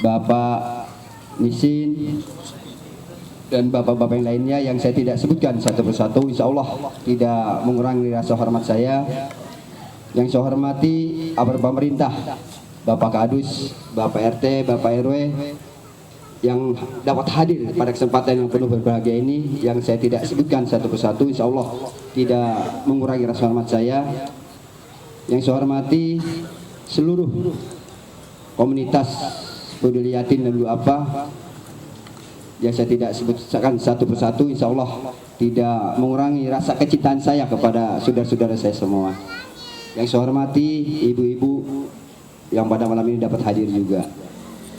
Bapak Nisin, dan bapak-bapak yang lainnya yang saya tidak sebutkan satu persatu, insya Allah tidak mengurangi rasa hormat saya. Yang saya hormati aparat pemerintah, Bapak Kadus, Bapak RT, Bapak RW yang dapat hadir pada kesempatan yang penuh berbahagia ini, yang saya tidak sebutkan satu persatu, insya Allah tidak mengurangi rasa hormat saya. Yang saya hormati seluruh komunitas peduli yatim dan duafa yang saya tidak sebutkan satu persatu, insya Allah tidak mengurangi rasa kecintaan saya kepada saudara-saudara saya semua. Yang saya hormati ibu-ibu yang pada malam ini dapat hadir juga.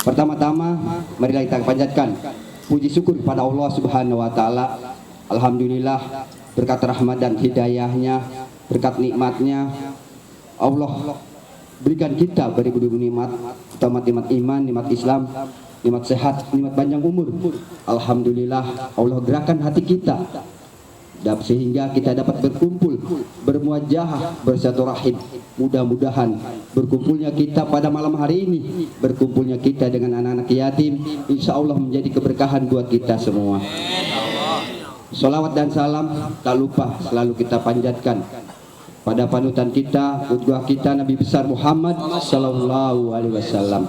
Pertama-tama, marilah kita panjatkan puji syukur kepada Allah Subhanahu wa Ta'ala. Alhamdulillah, berkat rahmat dan hidayahnya, berkat nikmatnya, Allah berikan kita beribu-ribu nikmat, terutama nikmat iman, nikmat Islam, nikmat sehat, nikmat panjang umur. Alhamdulillah, Allah gerakan hati kita sehingga kita dapat berkumpul, bermuajahah, bersilaturahim. Mudah-mudahan berkumpulnya kita pada malam hari ini, berkumpulnya kita dengan anak-anak yatim, insya Allah menjadi keberkahan buat kita semua. Salawat dan salam tak lupa selalu kita panjatkan pada panutan kita, qudwah kita, Nabi besar Muhammad sallallahu alaihi wasallam.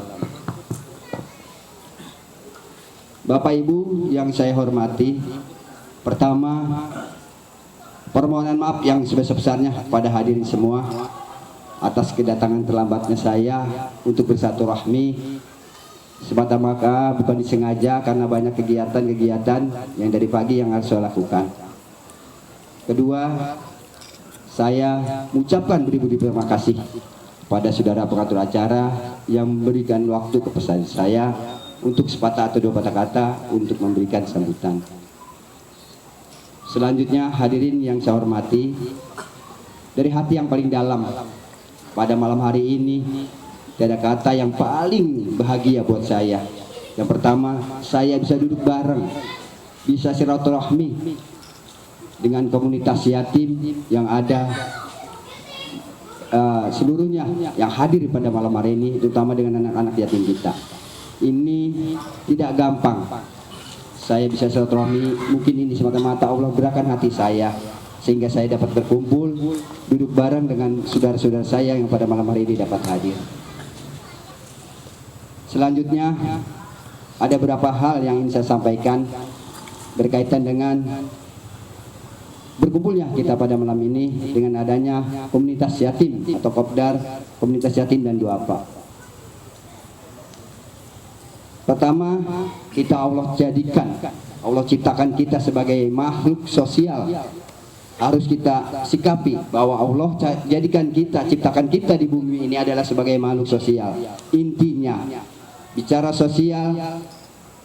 Bapak Ibu yang saya hormati, pertama permohonan maaf yang sebesar-besarnya pada hadirin semua atas kedatangan terlambatnya saya untuk bersilaturahmi. Semata-mata bukan disengaja karena banyak kegiatan-kegiatan yang dari pagi yang harus saya lakukan. Kedua, saya mengucapkan beribu-ribu terima kasih pada saudara pengatur acara yang memberikan waktu ke pesan saya untuk sepatah atau dua patah kata untuk memberikan sambutan. Selanjutnya hadirin yang saya hormati, dari hati yang paling dalam pada malam hari ini ada kata yang paling bahagia buat saya. Yang pertama, saya bisa duduk bareng, bisa silaturahmi dengan komunitas yatim yang ada seluruhnya yang hadir pada malam hari ini, terutama dengan anak-anak yatim kita. Ini tidak gampang. Saya bisa silaturahmi, mungkin ini semata-mata Allah gerakan hati saya sehingga saya dapat berkumpul, duduk bareng dengan saudara-saudara saya yang pada malam hari ini dapat hadir. Selanjutnya ada beberapa hal yang ingin saya sampaikan berkaitan dengan berkumpulnya kita pada malam ini dengan adanya komunitas yatim atau kopdar, komunitas yatim dan duafa. Pertama, kita Allah jadikan, Allah ciptakan kita sebagai makhluk sosial. Harus kita sikapi bahwa Allah jadikan kita, ciptakan kita di bumi ini adalah sebagai makhluk sosial. Intinya, bicara sosial,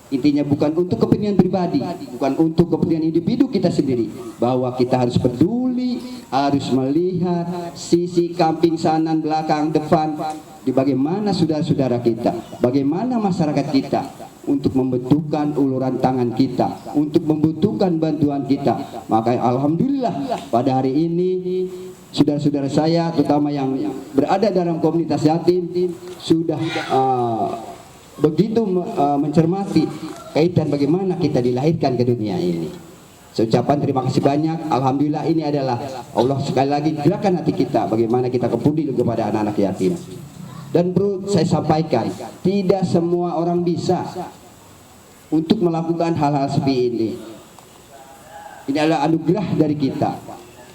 intinya bukan untuk kepentingan pribadi, bukan untuk kepentingan individu kita sendiri, bahwa kita harus peduli, harus melihat sisi kamping sanan, belakang, depan, di bagaimana saudara-saudara kita, bagaimana masyarakat kita, untuk membutuhkan uluran tangan kita, untuk membutuhkan bantuan kita. Maka alhamdulillah pada hari ini saudara-saudara saya, terutama yang berada dalam komunitas yatim, sudah begitu mencermati kaitan bagaimana kita dilahirkan ke dunia ini. Ucapan terima kasih banyak. Alhamdulillah, ini adalah Allah sekali lagi gerakan hati kita bagaimana kita peduli kepada anak-anak yatim. Dan perlu saya sampaikan, tidak semua orang bisa untuk melakukan hal-hal seperti ini. Ini adalah anugerah dari kita.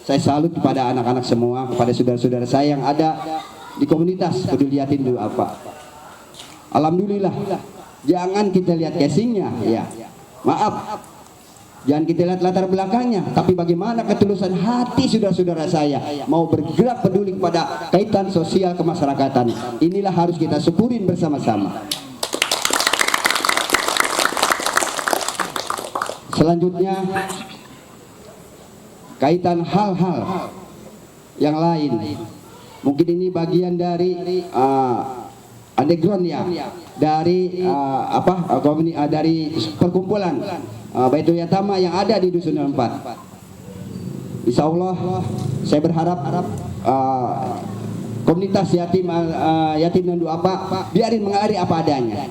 Saya salut kepada anak-anak semua, kepada saudara-saudara saya yang ada di komunitas peduli yatim duafa. Alhamdulillah, jangan kita lihat casingnya, ya. Maaf, jangan kita lihat latar belakangnya, tapi bagaimana ketulusan hati saudara-saudara saya mau bergerak peduli kepada kaitan sosial kemasyarakatan. Inilah harus kita syukurin bersama-sama. Selanjutnya, kaitan hal-hal yang lain. Mungkin ini bagian dari underground ya, dari dari perkumpulan Baitul Yatama yang ada di Dusun 4. Insya Allah saya berharap komunitas yatim dan duafa biarin mengalir apa adanya.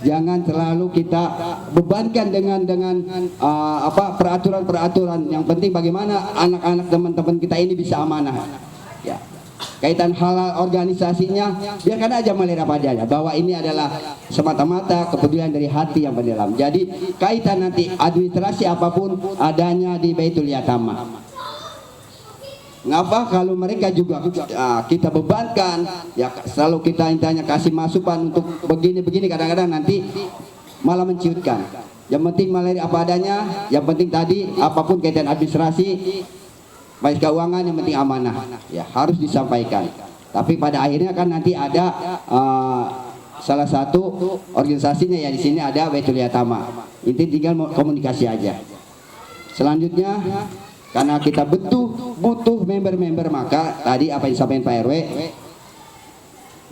Jangan terlalu kita bebankan dengan peraturan-peraturan. Yang penting bagaimana anak-anak teman-teman kita ini bisa amanah. Ya. Kaitan halal organisasinya, biarkan aja mengalir apa adanya, bahwa ini adalah semata-mata kepedulian dari hati yang mendalam. Jadi kaitan nanti administrasi apapun adanya di Baitul Yatama. Ngapa kalau mereka juga kita bebankan, ya selalu kita intanya kasih masukan untuk begini-begini, kadang-kadang nanti malah menciutkan. Yang penting mengalir apa adanya, yang penting tadi apapun kaitan administrasi, baik keuangan, yang penting amanah, ya harus disampaikan. Tapi pada akhirnya kan nanti ada salah satu organisasinya, ya di sini ada Baitul Yatama. Inti tinggal komunikasi aja. Selanjutnya, karena kita butuh member-member, maka tadi apa yang disampaikan Pak RW,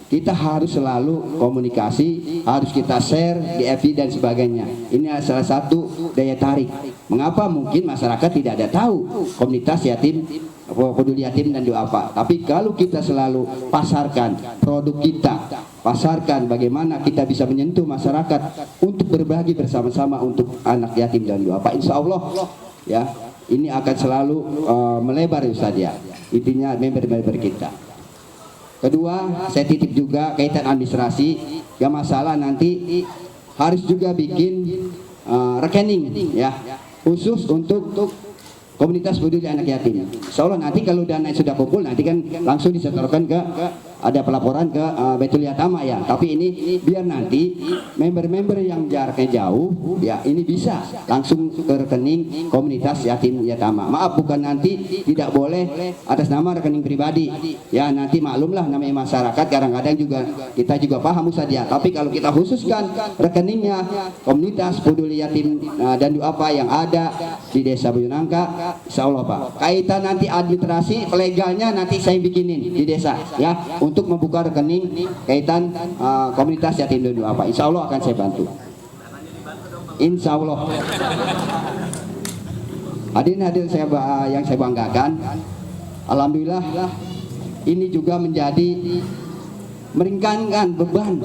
kita harus selalu komunikasi, harus kita share di FB dan sebagainya. Ini adalah salah satu daya tarik. Mengapa mungkin masyarakat tidak ada tahu komunitas yatim, peduli yatim dan doa apa. Tapi kalau kita selalu pasarkan produk kita, pasarkan bagaimana kita bisa menyentuh masyarakat untuk berbagi bersama-sama untuk anak yatim dan doa apa, insya Allah ya ini akan selalu melebar Ustaz ya. Intinya member-member kita. Kedua, saya titip juga kaitan administrasi. Gak masalah, nanti harus juga bikin rekening ya, khusus untuk komunitas peduli anak yatim. Insya Allah nanti kalau dana sudah kumpul, nanti kan langsung disetorkan ke, ada pelaporan ke Baitul Yatama ya. Tapi ini biar nanti member-member yang jaraknya jauh ya ini bisa langsung ke rekening komunitas yatim yatama. Maaf, bukan nanti tidak boleh atas nama rekening pribadi ya. Nanti maklumlah namanya masyarakat, kadang-kadang juga kita juga paham Ustaz ya. Tapi kalau kita khususkan rekeningnya komunitas peduli yatim dan doa apa yang ada di Desa Bojonangka, insya Allah Pak. Kaitan nanti administrasi legalnya nanti saya bikinin di desa ya, untuk membuka rekening kaitan komunitas yatim dan doa apa. Insya Allah akan saya bantu. Insya Allah. Hadirin yang saya banggakan, alhamdulillah ini juga menjadi meringankan beban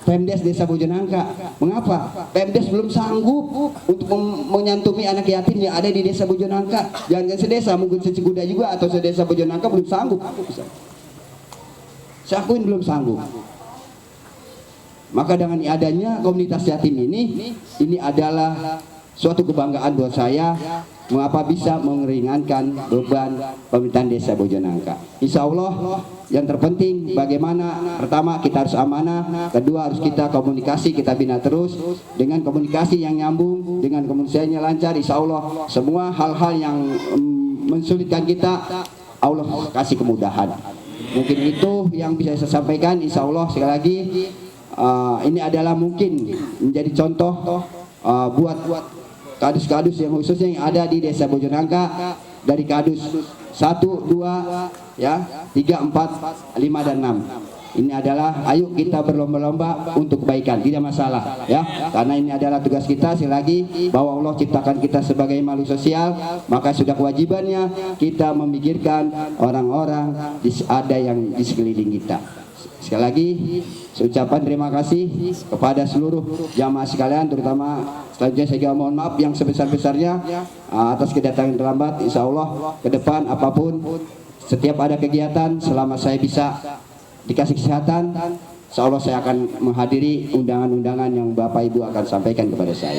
Pemdes Desa Bojonangka. Mengapa? Pemdes belum sanggup untuk menyantuni anak yatim yang ada di Desa Bojonangka. Jangan sedesa, mungkin secikuda juga atau sedesa Bojonangka belum sanggup. Saya akuin belum sanggup. Maka dengan adanya komunitas yatim ini adalah suatu kebanggaan buat saya. Mengapa bisa meringankan beban pemerintahan Desa Bojonangka. Insya Allah yang terpenting bagaimana, pertama kita harus amanah, kedua harus kita komunikasi, kita bina terus dengan komunikasi yang nyambung, dengan komunikasinya lancar. Insya Allah semua hal-hal yang mensulitkan kita Allah kasih kemudahan. Mungkin itu yang bisa saya sampaikan. Insya Allah sekali lagi ini adalah mungkin menjadi contoh buat kadus-kadus yang khususnya yang ada di Desa Bojonangka, dari kadus 1, 2, ya, 3, 4, 5 dan 6. Ini adalah ayo kita berlomba-lomba untuk kebaikan, tidak masalah ya. Karena ini adalah tugas kita, sekali lagi bahwa Allah ciptakan kita sebagai makhluk sosial, maka sudah kewajibannya kita memikirkan orang-orang ada yang di sekeliling kita. Sekali lagi ucapan terima kasih kepada seluruh jamaah sekalian, terutama selanjutnya saya juga mohon maaf yang sebesar-besarnya atas kedatangan terlambat. Insya Allah ke depan apapun setiap ada kegiatan selama saya bisa dikasih kesehatan, insya Allah saya akan menghadiri undangan-undangan yang Bapak Ibu akan sampaikan kepada saya.